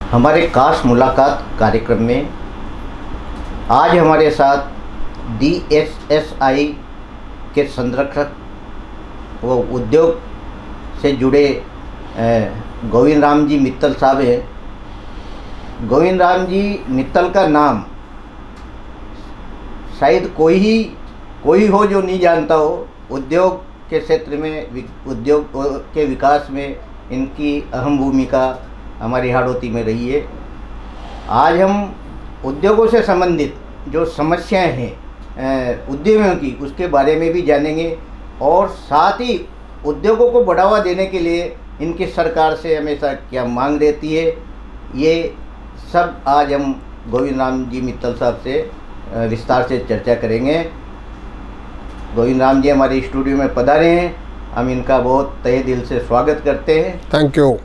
हमारे खास मुलाकात कार्यक्रम में आज हमारे साथ DSSI के संरक्षक व उद्योग से जुड़े गोविंद राम जी मित्तल साहब हैं। गोविंद राम जी मित्तल का नाम शायद कोई हो जो नहीं जानता हो। उद्योग के क्षेत्र में, उद्योग के विकास में इनकी अहम भूमिका हमारी हाड़ौती में रही है। आज हम उद्योगों से संबंधित जो समस्याएं हैं उद्यमियों की, उसके बारे में भी जानेंगे और साथ ही उद्योगों को बढ़ावा देने के लिए इनकी सरकार से हमेशा क्या मांग रहती है, ये सब आज हम गोविंद राम जी मित्तल साहब से विस्तार से चर्चा करेंगे। गोविंद राम जी हमारे स्टूडियो में पधारे हैं, हम इनका बहुत तहे दिल से स्वागत करते हैं। Thank you.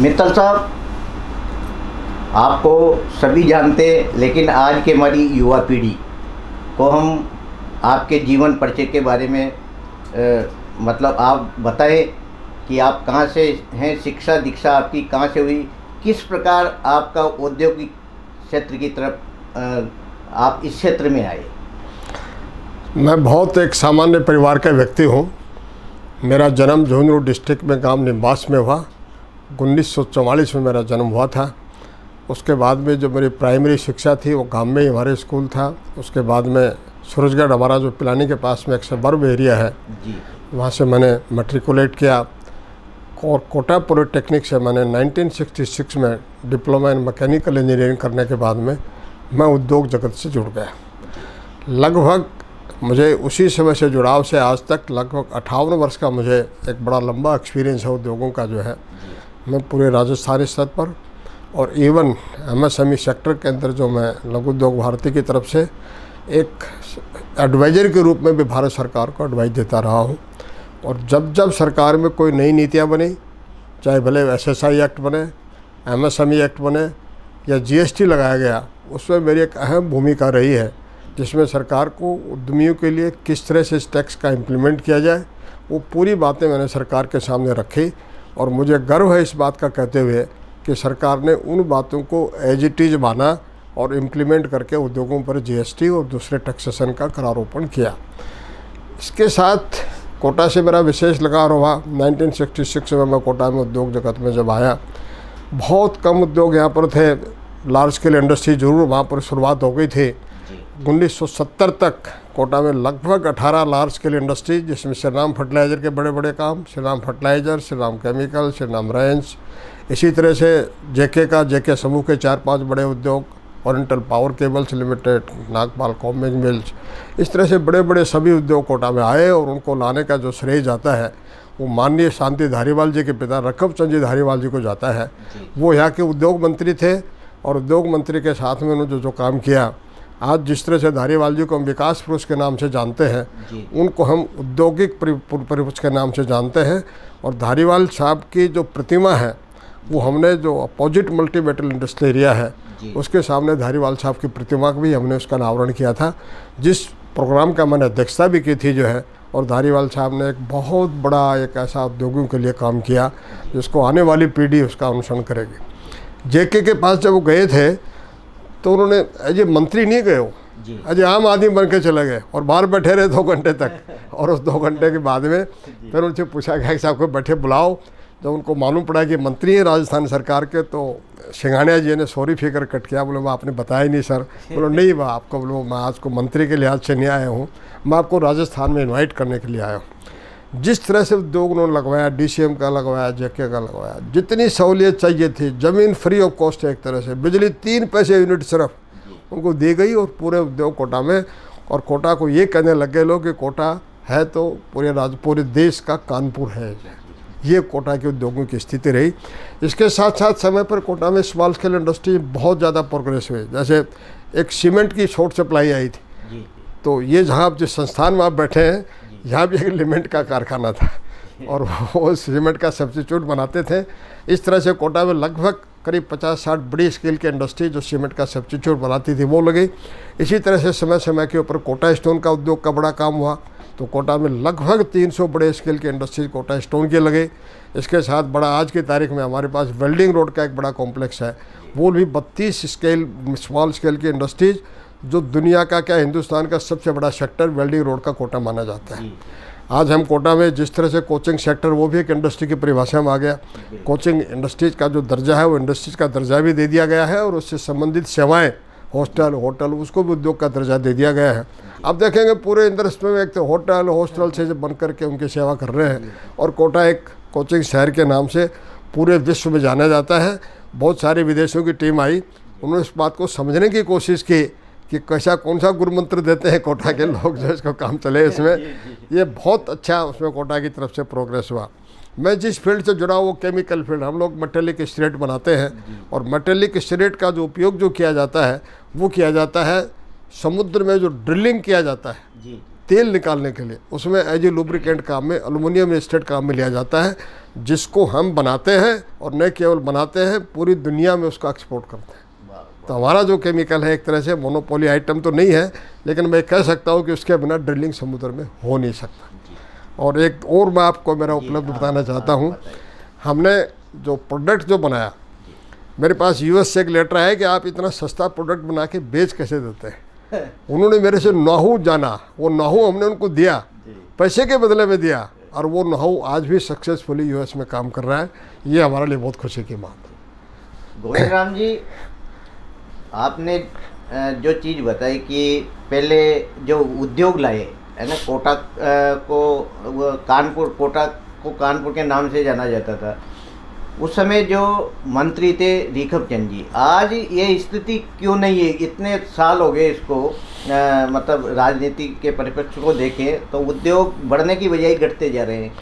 मित्तल साहब, आपको सभी जानते हैं, लेकिन आज के हमारी युवा पीढ़ी को हम आपके जीवन परिचय के बारे में मतलब आप बताएं कि आप कहाँ से हैं, शिक्षा दीक्षा आपकी कहाँ से हुई, किस प्रकार आपका औद्योगिक क्षेत्र की तरफ आप इस क्षेत्र में आए। मैं बहुत एक सामान्य परिवार का व्यक्ति हूँ। मेरा जन्म झुंझुनू डिस्ट्रिक्ट में गांव निवास में हुआ। 1944 में मेरा जन्म हुआ था। उसके बाद में जो मेरी प्राइमरी शिक्षा थी वो गांव में ही हमारे स्कूल था। उसके बाद में सूरजगढ़, हमारा जो पिलानी के पास में एक सबर्ब एरिया है जी, वहाँ से मैंने मैट्रिकुलेट किया और कोटा पॉलिटेक्निक से मैंने 1966 में डिप्लोमा इन मैकेनिकल इंजीनियरिंग करने के बाद में मैं उद्योग जगत से जुड़ गया। लगभग मुझे उसी समय से जुड़ाव से आज तक लगभग 58 वर्ष का मुझे एक बड़ा लंबा एक्सपीरियंस है उद्योगों का जो है। मैं पूरे राजस्थानी स्तर पर और इवन MSME सेक्टर के अंदर जो मैं लघु उद्योग भारती की तरफ से एक एडवाइज़र के रूप में भी भारत सरकार को एडवाइस देता रहा हूँ। और जब जब सरकार में कोई नई नीतियाँ बनी, चाहे भले SSI एक्ट बने, MSME एक्ट बने या GST लगाया गया, उसमें मेरी एक अहम भूमिका रही है, जिसमें सरकार को उद्यमियों के लिए किस तरह से इस टैक्स का इम्प्लीमेंट किया जाए, वो पूरी बातें मैंने सरकार के सामने रखी। और मुझे गर्व है इस बात का कहते हुए कि सरकार ने उन बातों को एज इट इज़ माना और इम्प्लीमेंट करके उद्योगों पर GST और दूसरे टैक्सेशन का करारोपण किया। इसके साथ कोटा से मेरा विशेष लगाव रहा। 1966 में मैं कोटा में उद्योग जगत में जब आया, बहुत कम उद्योग यहाँ पर थे। लार्ज स्केल इंडस्ट्री जरूर वहाँ पर शुरुआत हो गई थी। 1970 तक कोटा में लगभग 18 लार्ज स्केल इंडस्ट्री, जिसमें श्री राम फर्टिलाइज़र के बड़े बड़े काम, Shri Ram fertiliser, Shri Ram chemical, Shri Ram range, इसी तरह से JK समूह के 4-5 बड़े उद्योग, oriental power cables limited, Nagpal combing mills, इस तरह से बड़े बड़े सभी उद्योग कोटा में आए। और उनको लाने का जो श्रेय जाता है वो माननीय शांति धारीवाल जी के पिता रखब चंद जी धारीवाल जी को जाता है। वो यहाँ के उद्योग मंत्री थे और उद्योग मंत्री के साथ में उन्होंने जो काम किया, आज जिस तरह से धारीवाल जी को हम विकास पुरुष के नाम से जानते हैं, उनको हम औद्योगिक पुरुष के नाम से जानते हैं। और धारीवाल साहब की जो प्रतिमा है वो हमने जो opposite multi metal industrial area है उसके सामने धारीवाल साहब की प्रतिमा भी हमने उसका अनावरण किया था, जिस प्रोग्राम का मैंने अध्यक्षता भी की थी जो है। और धारीवाल साहब ने एक बहुत बड़ा एक ऐसा उद्योगों के लिए काम किया जिसको आने वाली पीढ़ी उसका अनुसरण करेगी। JK के पास जब वो गए थे तो उन्होंने एज ए मंत्री नहीं गए, वो एज आम आदमी बन के चले गए और बाहर बैठे रहे 2 घंटे तक। और उस 2 घंटे के बाद में फिर उनसे पूछा गया कि साहब को बैठे बुलाओ। जब उनको मालूम पड़ा कि मंत्री हैं राजस्थान सरकार के, तो सिंघानिया जी ने सॉरी फिकर कट किया। बोले वह आपने बताया नहीं सर। बोलो नहीं, वह आपको बोलो मैं आज को मंत्री के लिहाज से नहीं आया हूँ, मैं आपको राजस्थान में इन्वाइट करने के लिए आया हूँ। जिस तरह से उद्योग उन्होंने लगवाया, DCM का लगवाया, JK का लगवाया, जितनी सहूलियत चाहिए थी, ज़मीन फ्री ऑफ कॉस्ट है एक तरह से, बिजली 3 पैसे यूनिट सिर्फ उनको दी गई और पूरे उद्योग कोटा में। और कोटा को ये कहने लग गए लोग कि कोटा है तो पूरे देश का कानपुर है। ये कोटा के उद्योगों की स्थिति रही। इसके साथ साथ समय पर कोटा में स्मॉल स्केल इंडस्ट्री बहुत ज़्यादा प्रोग्रेस हुई। जैसे एक सीमेंट की शॉर्ट सप्लाई आई थी, तो ये जहाँ आप जिस संस्थान में आप बैठे हैं, यहाँ भी एक लिमेंट का कारखाना था और वो सीमेंट का सब्स्टिट्यूट बनाते थे। इस तरह से कोटा में लगभग करीब 50-60 बड़ी स्केल की इंडस्ट्री जो सीमेंट का सब्स्टिट्यूट बनाती थी वो लगी। इसी तरह से समय समय के ऊपर कोटा स्टोन का उद्योग का बड़ा काम हुआ। तो कोटा में लगभग 300 बड़े स्केल के इंडस्ट्रीज कोटा स्टोन के लगे। इसके साथ बड़ा आज की तारीख में हमारे पास वेल्डिंग रोड का एक बड़ा कॉम्प्लेक्स है, वो भी 32 स्केल स्मॉल स्केल की इंडस्ट्रीज, जो दुनिया का क्या हिंदुस्तान का सबसे बड़ा सेक्टर वेल्डिंग रोड का कोटा माना जाता है। आज हम कोटा में जिस तरह से कोचिंग सेक्टर, वो भी एक इंडस्ट्री की परिभाषा में आ गया। कोचिंग इंडस्ट्रीज का जो दर्जा है वो इंडस्ट्रीज का दर्जा भी दे दिया गया है, और उससे संबंधित सेवाएं, हॉस्टल, होटल, उसको भी उद्योग का दर्जा दे दिया गया है। अब देखेंगे पूरे इंडस्ट्री में एक तो होटल, हॉस्टल से बन करके उनकी सेवा कर रहे हैं, और कोटा एक कोचिंग शहर के नाम से पूरे विश्व में जाना जाता है। बहुत सारी विदेशों की टीम आई, उन्होंने इस बात को समझने की कोशिश की कि कैसा कौन सा गुरु मंत्र देते हैं कोटा के लोग जो इसको काम चले इसमें। ये बहुत अच्छा उसमें कोटा की तरफ से प्रोग्रेस हुआ। मैं जिस फील्ड से जुड़ा हूँ वो केमिकल फील्ड, हम लोग मेटेलिक स्टीरेट बनाते हैं, और मेटेलिक स्टीरेट का जो उपयोग जो किया जाता है वो किया जाता है समुद्र में जो ड्रिलिंग किया जाता है तेल निकालने के लिए, उसमें एज ए लुब्रिकेंट काम में, एल्युमिनियम एस्टेट काम में लिया जाता है, जिसको हम बनाते हैं और न केवल बनाते हैं, पूरी दुनिया में उसका एक्सपोर्ट करते हैं। तो हमारा जो केमिकल है एक तरह से मोनोपोली आइटम तो नहीं है, लेकिन मैं कह सकता हूँ कि उसके बिना ड्रिलिंग समुद्र में हो नहीं सकता। और एक और मैं आपको मेरा उपलब्ध बताना चाहता हूँ, हमने जो प्रोडक्ट जो बनाया, मेरे पास यूएस से एक लेटर आया कि आप इतना सस्ता प्रोडक्ट बना के बेच कैसे देते हैं। उन्होंने मेरे से नहू जाना, वो नहू हमने उनको दिया, पैसे के बदले में दिया, और वो नहू आज भी सक्सेसफुली यूएस में काम कर रहा है। ये हमारे लिए बहुत खुशी की बात है। गोविंद राम जी, आपने जो चीज़ बताई कि पहले जो उद्योग लाए है ना, कोटा को कानपुर के नाम से जाना जाता था, उस समय जो मंत्री थे रिखप चंद जी, आज ये स्थिति क्यों नहीं है? इतने साल हो गए इसको, मतलब राजनीति के परिप्रेक्ष्य को देखें तो उद्योग बढ़ने की बजाय घटते जा रहे हैं।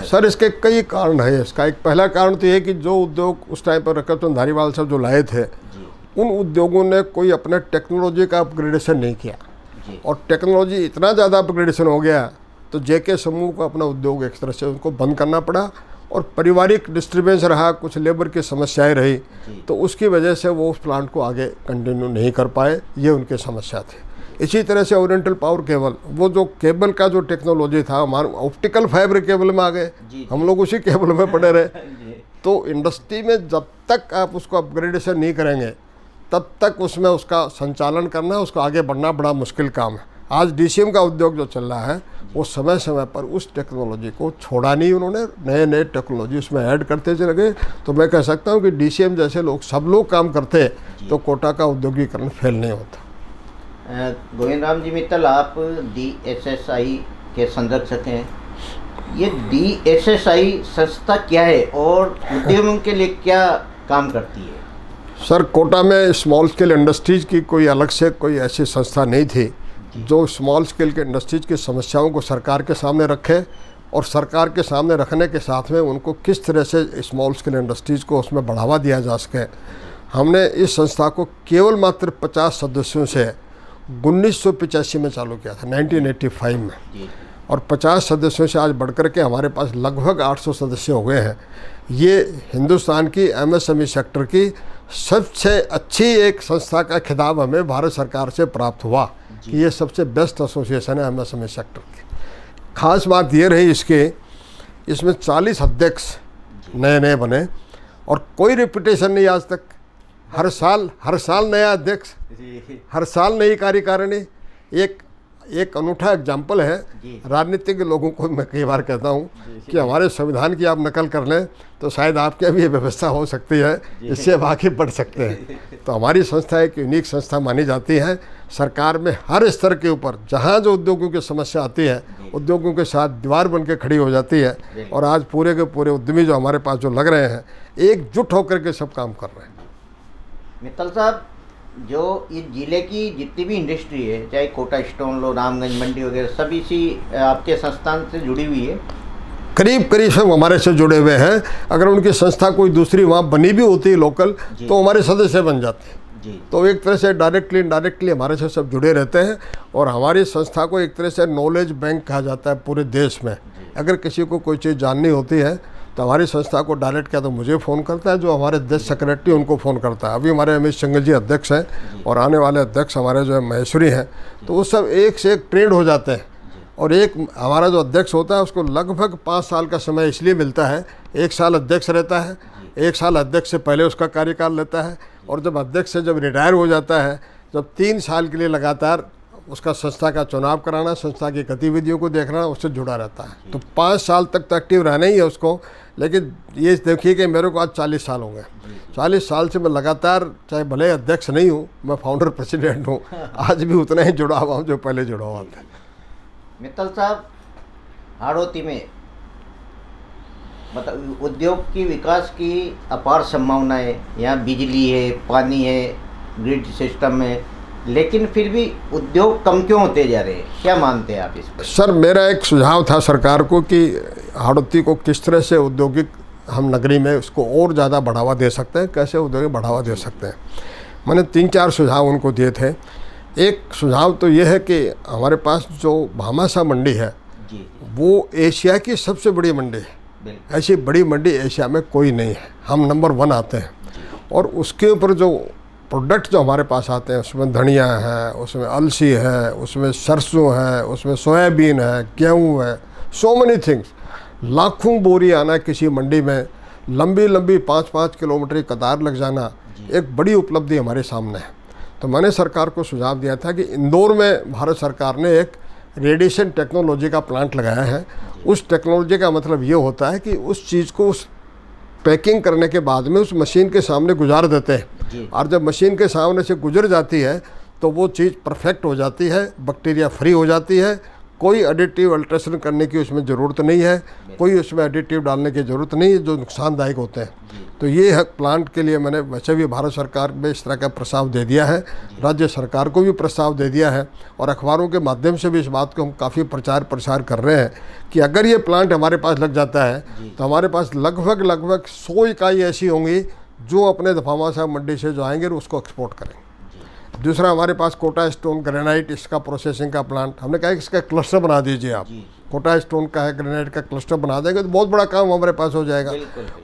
सर इसके कई कारण है। इसका एक पहला कारण तो ये कि जो उद्योग उस टाइम पर रिखप चंद धारीवाल साहब जो लाए थे, उन उद्योगों ने कोई अपने टेक्नोलॉजी का अपग्रेडेशन नहीं किया, और टेक्नोलॉजी इतना ज़्यादा अपग्रेडेशन हो गया तो जेके समूह को अपना उद्योग एक तरह से उनको बंद करना पड़ा, और पारिवारिक डिस्टर्बेंस रहा, कुछ लेबर की समस्याएं रही, तो उसकी वजह से वो उस प्लांट को आगे कंटिन्यू नहीं कर पाए। ये उनकी समस्या थी। इसी तरह से ओरिएंटल पावर केबल, वो जो केबल का जो टेक्नोलॉजी था, हमारे ऑप्टिकल फाइबर केबल में आ गए, हम लोग उसी केबल में पड़े रहे। तो इंडस्ट्री में जब तक आप उसको अपग्रेडेशन नहीं करेंगे तब तक उसमें उसका संचालन करना, उसका आगे बढ़ना बड़ा मुश्किल काम है। आज डीसीएम का उद्योग जो चल रहा है वो समय समय पर उस टेक्नोलॉजी को छोड़ा नहीं, उन्होंने नए नए टेक्नोलॉजी उसमें ऐड करते चले गए। तो मैं कह सकता हूँ कि डीसीएम जैसे लोग, सब लोग काम करते तो कोटा का औद्योगिकरण फेल नहीं होता। गोविंद राम जी मित्तल, आप DSSI के संरक्षक हैं। ये DSSI संस्था क्या है और उद्यमों के लिए क्या काम करती है? सर, कोटा में स्मॉल स्केल इंडस्ट्रीज की कोई अलग से कोई ऐसी संस्था नहीं थी जो स्मॉल स्केल के इंडस्ट्रीज की समस्याओं को सरकार के सामने रखे, और सरकार के सामने रखने के साथ में उनको किस तरह से स्मॉल स्केल इंडस्ट्रीज को उसमें बढ़ावा दिया जा सके। हमने इस संस्था को केवल मात्र 50 सदस्यों से 1985 में चालू किया था, 1985 में, और 50 सदस्यों से आज बढ़कर के हमारे पास लगभग 800 सदस्य हो गए हैं। ये हिंदुस्तान की MSME सेक्टर की सबसे अच्छी एक संस्था का खिताब हमें भारत सरकार से प्राप्त हुआ कि ये सबसे बेस्ट एसोसिएशन है MSME सेक्टर की। खास बात ये रही इसमें 40 अध्यक्ष नए नए बने, और कोई रेपुटेशन नहीं आज तक। हर साल नया अध्यक्ष, हर साल नई कार्यकारिणी। एक अनूठा एग्जाम्पल है। राजनीतिक लोगों को मैं कई बार कहता हूँ कि हमारे संविधान की आप नकल कर लें तो शायद आपके भी ये व्यवस्था हो सकती है, इससे आप आगे बढ़ सकते हैं। तो हमारी संस्था एक यूनिक संस्था मानी जाती है। सरकार में हर स्तर के ऊपर जहाँ जो उद्योगों की समस्या आती है, उद्योगों के साथ दीवार बन के खड़ी हो जाती है, और आज पूरे के पूरे उद्यमी जो हमारे पास जो लग रहे हैं, एकजुट होकर के सब काम कर रहे हैं। मित्तल साहब, जो इस जिले की जितनी भी इंडस्ट्री है, चाहे कोटा स्टोन लो, रामगंज मंडी वगैरह, सब इसी आपके संस्थान से जुड़ी हुई है। करीब सब हमारे से जुड़े हुए हैं। अगर उनकी संस्था कोई दूसरी वहाँ बनी भी होती है लोकल, तो हमारे सदस्य बन जाते हैं। तो एक तरह से डायरेक्टली इनडायरेक्टली हमारे से सब जुड़े रहते हैं, और हमारी संस्था को एक तरह से नॉलेज बैंक कहा जाता है पूरे देश में। अगर किसी को कोई चीज़ जाननी होती है तो हमारी संस्था को डायरेक्ट क्या तो मुझे फ़ोन करता है, जो हमारे देश सेक्रेटरी उनको फ़ोन करता है। अभी हमारे अमित सिंघल जी अध्यक्ष हैं, और आने वाले अध्यक्ष हमारे जो है महेश्वरी हैं, तो वो सब एक से एक ट्रेंड हो जाते हैं। और एक हमारा जो अध्यक्ष होता है उसको लगभग 5 साल का समय इसलिए मिलता है, 1 साल अध्यक्ष रहता है, 1 साल अध्यक्ष से पहले उसका कार्यकाल रहता है, और जब अध्यक्ष से जब रिटायर हो जाता है, जब 3 साल के लिए लगातार उसका संस्था का चुनाव कराना, संस्था की गतिविधियों को देखना, उससे जुड़ा रहता है। तो 5 साल तक तो एक्टिव रहना ही है उसको। लेकिन ये देखिए कि मेरे को आज 40 साल हो गए, 40 साल से मैं लगातार, चाहे भले अध्यक्ष नहीं हूँ, मैं फाउंडर प्रेसिडेंट हूँ, आज भी उतना ही जुड़ा हुआ हूँ जो पहले जुड़ा हुआ था। मित्तल साहब, हाड़ौती में मतलब उद्योग की विकास की अपार संभावनाएं, यहाँ बिजली है, पानी है, ग्रिड सिस्टम है, लेकिन फिर भी उद्योग कम क्यों होते जा रहे हैं? क्या मानते हैं आप इस पर? सर, मेरा एक सुझाव था सरकार को कि हाड़ौती को किस तरह से औद्योगिक हम नगरी में उसको और ज़्यादा बढ़ावा दे सकते हैं, कैसे औद्योगिक बढ़ावा दे सकते हैं। मैंने 3-4 सुझाव उनको दिए थे। एक सुझाव तो ये है कि हमारे पास जो भामाशाह मंडी है जी, वो एशिया की सबसे बड़ी मंडी है। ऐसी बड़ी मंडी एशिया में कोई नहीं है, हम नंबर 1 आते हैं। और उसके ऊपर जो प्रोडक्ट जो हमारे पास आते हैं, उसमें धनिया है, उसमें अलसी है, उसमें सरसों है, उसमें सोयाबीन है, गेहूँ है, सो मेनी थिंग्स। लाखों बोरी आना किसी मंडी में, लंबी लंबी 5-5 किलोमीटर की कतार लग जाना, एक बड़ी उपलब्धि हमारे सामने है। तो मैंने सरकार को सुझाव दिया था कि इंदौर में भारत सरकार ने एक रेडिएशन टेक्नोलॉजी का प्लांट लगाया है। उस टेक्नोलॉजी का मतलब ये होता है कि उस चीज़ को उस पैकिंग करने के बाद में उस मशीन के सामने गुजार देते हैं, और जब मशीन के सामने से गुजर जाती है तो वो चीज़ परफेक्ट हो जाती है, बैक्टीरिया फ्री हो जाती है, कोई एडिटिव अल्ट्रेशन करने की उसमें ज़रूरत नहीं है, कोई उसमें एडिटिव डालने की ज़रूरत नहीं है जो नुकसानदायक होते हैं। तो ये है प्लांट के लिए मैंने वैसे भी भारत सरकार में इस तरह का प्रस्ताव दे दिया है, राज्य सरकार को भी प्रस्ताव दे दिया है, और अखबारों के माध्यम से भी इस बात को हम काफ़ी प्रचार प्रसार कर रहे हैं कि अगर ये प्लांट हमारे पास लग जाता है तो हमारे पास लगभग 100 इकाई ऐसी होंगी जो अपने भामाशाह मंडी से जो आएंगे उसको एक्सपोर्ट करेंगे। दूसरा, हमारे पास कोटा स्टोन ग्रेनाइट, इसका प्रोसेसिंग का प्लांट, हमने कहा कि इसका क्लस्टर बना दीजिए आप। कोटा स्टोन का है, ग्रेनाइट का क्लस्टर बना देंगे तो बहुत बड़ा काम हमारे पास हो जाएगा।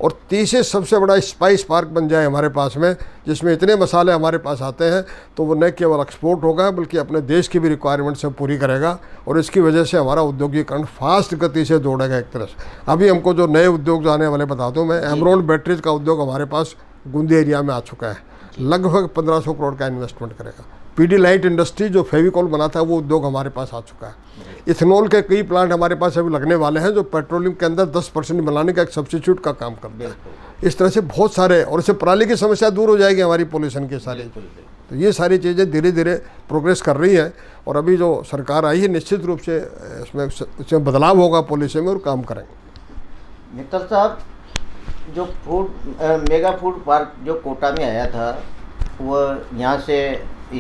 और तीसरे सबसे बड़ा स्पाइस पार्क बन जाए हमारे पास में, जिसमें इतने मसाले हमारे पास आते हैं, तो वो न केवल एक्सपोर्ट होगा बल्कि अपने देश की भी रिक्वायरमेंट से पूरी करेगा, और इसकी वजह से हमारा उद्योगीकरण फास्ट गति से दौड़ेगा एक तरह से। अभी हमको जो नए उद्योग जो आने वाले बता दूँ मैं, एमरोल्ड बैटरीज का उद्योग हमारे पास गुंदी एरिया में आ चुका है, लगभग 1500 करोड़ का इन्वेस्टमेंट करेगा। पीडीलाइट इंडस्ट्री जो फेविकॉल बना था वो उद्योग हमारे पास आ चुका है। इथेनॉल के कई प्लांट हमारे पास अभी लगने वाले हैं जो पेट्रोलियम के अंदर 10% बनाने का एक सब्स्टिट्यूट का काम करते हैं। इस तरह से बहुत सारे, और इससे पराली की समस्या दूर हो जाएगी हमारी, पोल्यूशन की सारी। तो ये सारी चीज़ें धीरे धीरे प्रोग्रेस कर रही हैं, और अभी जो सरकार आई है निश्चित रूप से इसमें बदलाव होगा पॉलिसी में, और काम करेंगे। मित्तल साहब, जो मेगा फूड पार्क जो कोटा में आया था, वो यहाँ से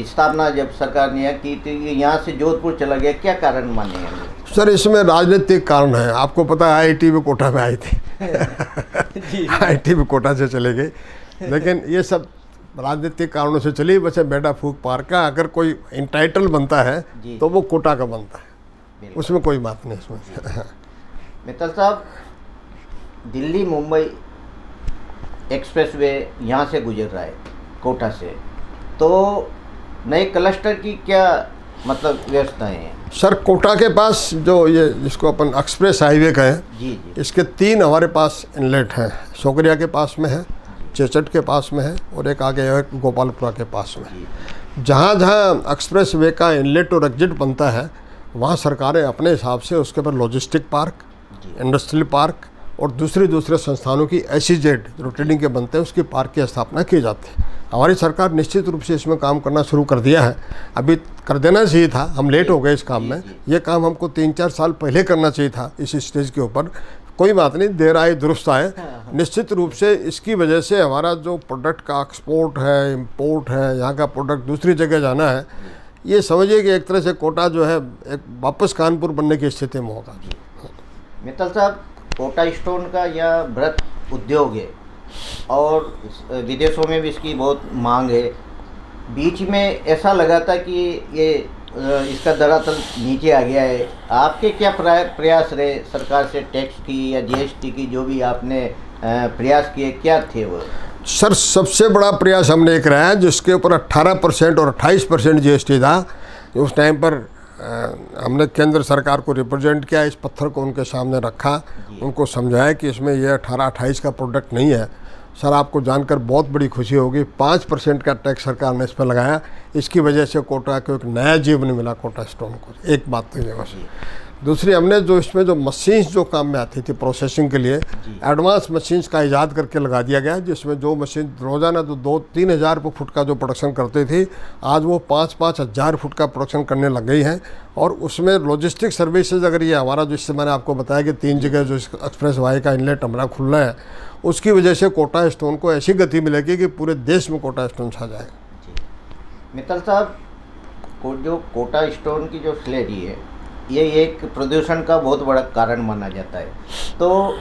स्थापना जब सरकार ने की थी, यहाँ से जोधपुर चला गया, क्या कारण मानेंगे? सर, इसमें राजनीतिक कारण है। आपको पता है आईआईटी भी कोटा में आई थी आईआईटी भी कोटा से चले गई, लेकिन ये सब राजनीतिक कारणों से चली। वैसे मेगा फूड पार्क का अगर कोई इंटाइटल बनता है तो वो कोटा का बनता है, उसमें कोई बात नहीं इसमें। मित्तल साहब, दिल्ली मुंबई एक्सप्रेसवे यहाँ से गुजर रहा है कोटा से, तो नए क्लस्टर की क्या मतलब व्यवस्थाएं हैं? सर, कोटा के पास जो ये जिसको अपन एक्सप्रेस हाईवे कहें, जी, इसके 3 हमारे पास इनलेट हैं। सोगरिया के पास में है, चेचट के पास में है, और एक आगे है गोपालपुरा के पास में। जहाँ जहाँ एक्सप्रेस वे का इनलेट और एग्जिट बनता है वहाँ सरकारें अपने हिसाब से उसके ऊपर लॉजिस्टिक पार्क, इंडस्ट्रियल पार्क और दूसरे संस्थानों की एसीजेड जो ट्रेडिंग के बनते हैं उसकी पार्क की स्थापना की जाती है। हमारी सरकार निश्चित रूप से इसमें काम करना शुरू कर दिया है। अभी कर देना चाहिए था, हम लेट हो गए इस काम में। ये काम हमको 3-4 साल पहले करना चाहिए था इस स्टेज के ऊपर। कोई बात नहीं, देर आए दुरुस्त आए। निश्चित रूप से इसकी वजह से हमारा जो प्रोडक्ट का एक्सपोर्ट है, इम्पोर्ट है, यहाँ का प्रोडक्ट दूसरी जगह जाना है, ये समझिए कि एक तरह से कोटा जो है एक वापस कानपुर बनने की स्थिति में होगा। मित्तल साहब, कोटा स्टोन का यह बृहत उद्योग है और विदेशों में भी इसकी बहुत मांग है। बीच में ऐसा लगा था कि ये इसका दरातल नीचे आ गया है। आपके क्या प्रयास रहे सरकार से, टैक्स की या जीएसटी की, जो भी आपने प्रयास किए, क्या थे वो? सर, सबसे बड़ा प्रयास हमने एक रहा है जिसके ऊपर 18% और 28% जीएसटी था। उस टाइम पर हमने केंद्र सरकार को रिप्रेजेंट किया, इस पत्थर को उनके सामने रखा, उनको समझाया कि इसमें ये 18-28 का प्रोडक्ट नहीं है। सर आपको जानकर बहुत बड़ी खुशी होगी, 5% का टैक्स सरकार ने इस पर लगाया। इसकी वजह से कोटा को एक नया जीवन मिला, कोटा स्टोन को। एक बात तो ये बस। दूसरी, हमने जो इसमें जो मशीन्स जो काम में आती थी प्रोसेसिंग के लिए, एडवांस मशीन्स का ईजाद करके लगा दिया गया, जिसमें जो मशीन रोज़ाना तो 2-3 हज़ार फुट का जो प्रोडक्शन करती थी, आज वो 5-5 हज़ार फुट का प्रोडक्शन करने लग गई है। और उसमें लॉजिस्टिक सर्विसेज, अगर ये हमारा जिससे मैंने आपको बताया कि 3 जगह जो एक्सप्रेस वाई का इनलेट हमारा खुल रहा है, उसकी वजह से कोटा स्टोन को ऐसी गति मिलेगी कि पूरे देश में कोटा स्टोन छा जाएगा। मित्तल साहब, जो कोटा स्टोन की जो स्लेरी है, ये एक प्रदूषण का बहुत बड़ा कारण माना जाता है। तो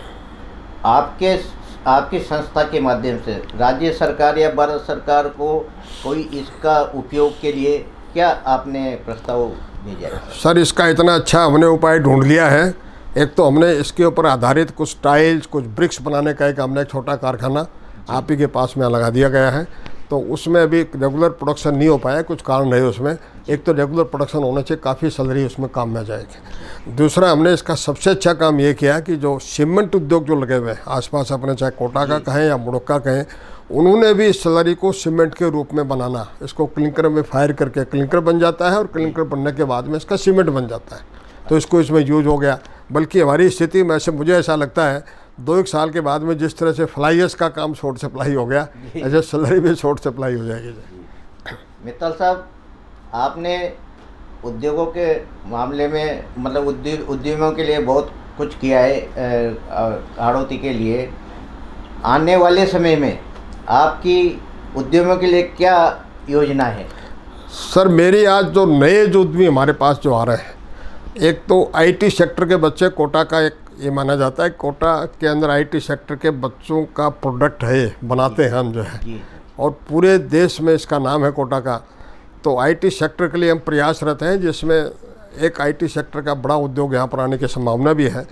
आपकी संस्था के माध्यम से राज्य सरकार या भारत सरकार को कोई इसका उपयोग के लिए क्या आपने प्रस्ताव भेजा है? सर इसका इतना अच्छा हमने उपाय ढूंढ लिया है। एक तो हमने इसके ऊपर आधारित कुछ टाइल्स, कुछ ब्रिक्स बनाने का हमने एक छोटा कारखाना आप ही के पास में लगा दिया गया है। तो उसमें अभी रेगुलर प्रोडक्शन नहीं हो पाया, कुछ कारण रहे उसमें। एक तो रेगुलर प्रोडक्शन होने से काफ़ी सैलरी उसमें काम में जाएगी। दूसरा, हमने इसका सबसे अच्छा काम ये किया कि जो सीमेंट उद्योग जो लगे हुए हैं आसपास अपने, चाहे कोटा का कहें या मुड़क्का कहें, उन्होंने भी इस स्लरी को सीमेंट के रूप में बनाना, इसको क्लिंकर में फायर करके क्लिंकर बन जाता है और क्लिंकर बनने के बाद में इसका सीमेंट बन जाता है। तो इसको इसमें यूज हो गया। बल्कि हमारी स्थिति में मुझे ऐसा लगता है 2-1 साल के बाद में जिस तरह से फ्लाइयर्स का काम शॉर्ट सप्लाई हो गया, ऐसे स्लरी भी शॉर्ट सप्लाई हो जाएगी। मित्तल साहब, आपने उद्योगों के मामले में मतलब उद्यमियों के लिए बहुत कुछ किया है हाड़ौती के लिए। आने वाले समय में आपकी उद्यमियों के लिए क्या योजना है? सर मेरी आज जो नए जो उद्यमी हमारे पास जो आ रहे हैं, एक तो आईटी सेक्टर के बच्चे, कोटा का एक ये माना जाता है कोटा के अंदर आईटी सेक्टर के बच्चों का प्रोडक्ट है, बनाते हैं हम जो है, और पूरे देश में इसका नाम है कोटा का। तो आईटी सेक्टर के लिए हम प्रयासरत हैं, जिसमें एक आईटी सेक्टर का बड़ा उद्योग यहाँ पर आने की संभावना भी है।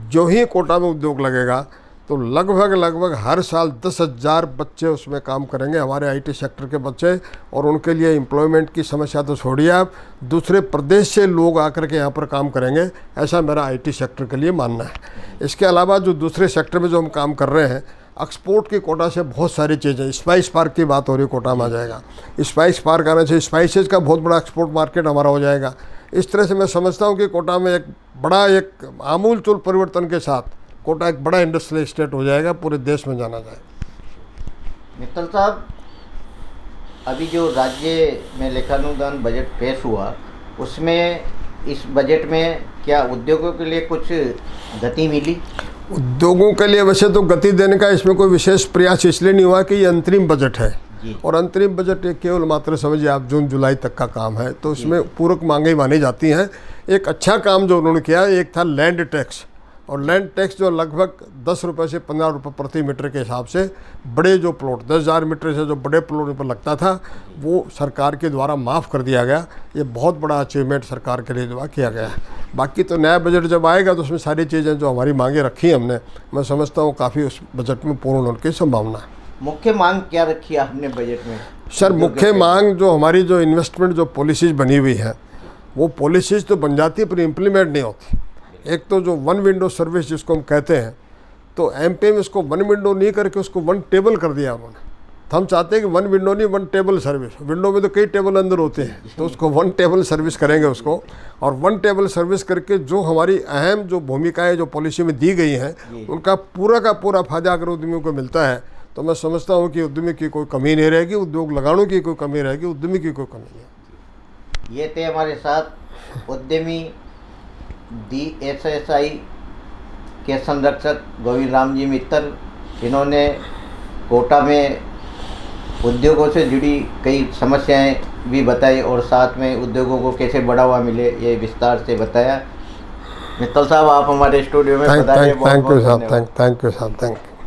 जो ही कोटा में उद्योग लगेगा तो लगभग हर साल 10,000 बच्चे उसमें काम करेंगे, हमारे आईटी सेक्टर के बच्चे। और उनके लिए एम्प्लॉयमेंट की समस्या तो छोड़िए आप, दूसरे प्रदेश से लोग आकर के यहाँ पर काम करेंगे, ऐसा मेरा आईटी सेक्टर के लिए मानना है। इसके अलावा जो दूसरे सेक्टर में जो हम काम कर रहे हैं, एक्सपोर्ट की कोटा से बहुत सारी चीज़ें, स्पाइस पार्क की बात हो रही है, कोटा में आ जाएगा। स्पाइस पार्क आने से स्पाइसेज का बहुत बड़ा एक्सपोर्ट मार्केट हमारा हो जाएगा। इस तरह से मैं समझता हूँ कि कोटा में एक आमूल-चूल परिवर्तन के साथ कोटा एक बड़ा इंडस्ट्रियल स्टेट हो जाएगा, पूरे देश में जाना जाएगा। मित्तल साहब, अभी जो राज्य में लेखानुदान बजट पेश हुआ, उसमें इस बजट में क्या उद्योगों के लिए कुछ गति मिली? उद्योगों के लिए वैसे तो गति देने का इसमें कोई विशेष प्रयास इसलिए नहीं हुआ कि ये अंतरिम बजट है, और अंतरिम बजट एक केवल मात्र समझिए आप जून-जुलाई तक का काम है, तो उसमें पूरक मांगें मानी जाती हैं। एक अच्छा काम जो उन्होंने किया, एक था लैंड टैक्स, और लैंड टैक्स जो लगभग 10 रुपये से 15 रुपये प्रति मीटर के हिसाब से बड़े जो प्लॉट 10,000 मीटर से जो बड़े प्लॉट पर लगता था, वो सरकार के द्वारा माफ़ कर दिया गया। ये बहुत बड़ा अचीवमेंट सरकार के लिए जो किया गया है। बाकी तो नया बजट जब आएगा तो उसमें सारी चीज़ें जो हमारी मांगे रखी हमने, मैं समझता हूँ काफ़ी उस बजट में पूर्ण होने की संभावना है। मुख्य मांग क्या रखी है आपने बजट में? सर मुख्य मांग जो हमारी जो इन्वेस्टमेंट जो पॉलिसीज़ बनी हुई है, वो पॉलिसीज़ तो बन जाती है पर इम्प्लीमेंट नहीं होती। एक तो जो वन विंडो सर्विस जिसको हम कहते हैं, तो एमपी में उसको वन विंडो नहीं करके उसको वन टेबल कर दिया उन्होंने। तो हम चाहते हैं कि वन विंडो नहीं, वन टेबल सर्विस। विंडो में तो कई टेबल अंदर होते हैं, तो उसको वन टेबल सर्विस करेंगे उसको। और वन टेबल सर्विस करके जो हमारी अहम जो भूमिकाएं जो पॉलिसी में दी गई हैं, उनका पूरा का पूरा फायदा अगर उद्यमियों को मिलता है, तो मैं समझता हूँ कि उद्यमी की कोई कमी नहीं रहेगी, उद्योग लगाने की कोई कमी रहेगी, उद्यमी की कोई कमी नहीं। ये थे हमारे साथ उद्यमी DSSI के संरक्षक गोविंद राम जी मित्तल। इन्होंने कोटा में उद्योगों से जुड़ी कई समस्याएं भी बताई और साथ में उद्योगों को कैसे बढ़ावा मिले, ये विस्तार से बताया। मित्तल साहब, आप हमारे स्टूडियो में थैंक यू साहब, थैंक यू साहब, थैंक यू।